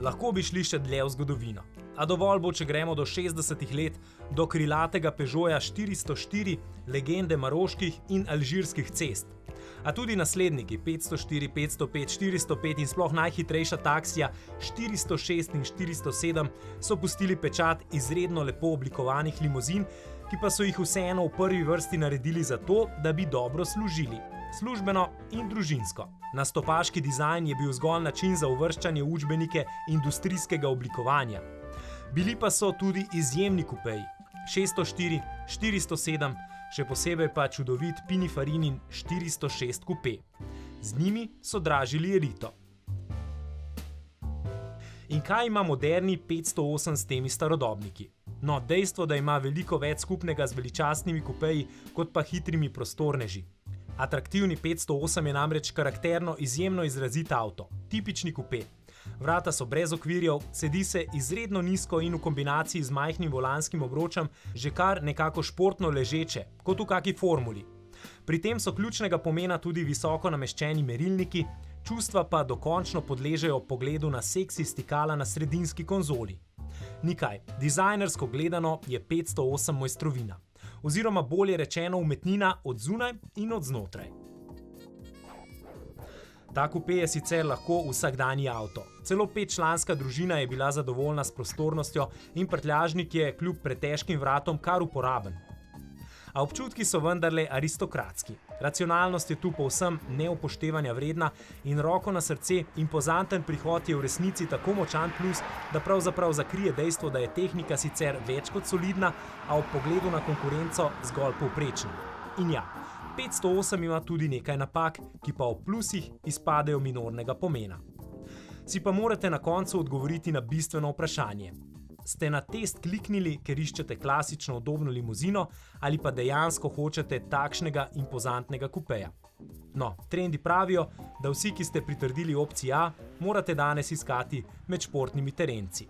Lahko bi šli še dlje v zgodovino, a dovolj bo, če gremo do 60. let, do krilatega Peugeota 404, legende maroških in alžirskih cest. A tudi nasledniki 504, 505, 405 in sploh najhitrejša taksija 406 in 407 so pustili pečat izredno lepo oblikovanih limuzin, ki pa so jih vseeno v prvi vrsti naredili zato, da bi dobro služili. Službeno in družinsko. Nastopaški dizajn je bil zgolj način za uvrščanje v učbenike industrijskega oblikovanja. Bili pa so tudi izjemni kupeji. 604, 407, še posebej pa čudovit Pininfarinin 406 kupe. Z njimi so dražili elito. In kaj ima moderni 508 s temi starodobniki? No, dejstvo, da ima veliko več skupnega z veličastnimi kupeji, kot pa hitrimi prostorneži. Atraktivni 508 je namreč karakterno izjemno izrazit avto, tipični kupe. Vrata so brez okvirjev, sedi se izredno nizko in v kombinaciji z majhnim volanskim obročem že kar nekako športno ležeče, kot v kaki formuli. Pri tem so ključnega pomena tudi visoko nameščeni merilniki, čustva pa dokončno podležejo pogledu na seksi stikala na sredinski konzoli. Nikaj, dizajnersko gledano je 508 mojstrovina. Oziroma bolje rečeno umetnina od zunaj in od znotraj. Ta kupe je sicer lahko vsakdanji avto. Celo 5-članska družina je bila zadovoljna s prostornostjo in prtljažnik je kljub pretežkim vratom kar uporaben. A občutki so vendarle aristokratski. Racionalnost je tu povsem neupoštevanja vredna in roko na srce, impozanten prihod je v resnici tako močan plus, da pravzaprav zakrije dejstvo, da je tehnika sicer več kot solidna, a ob pogledu na konkurenco zgolj povprečna. In ja, 508 ima tudi nekaj napak, ki pa ob plusih izpadejo minornega pomena. Si pa morate na koncu odgovoriti na bistveno vprašanje. Ste na test kliknili, ker iščete klasično udobno limuzino ali pa dejansko hočete takšnega impozantnega kupeja? No, trendi pravijo, da vsi, ki ste pritrdili opciji A, morate danes iskati med športnimi terenci.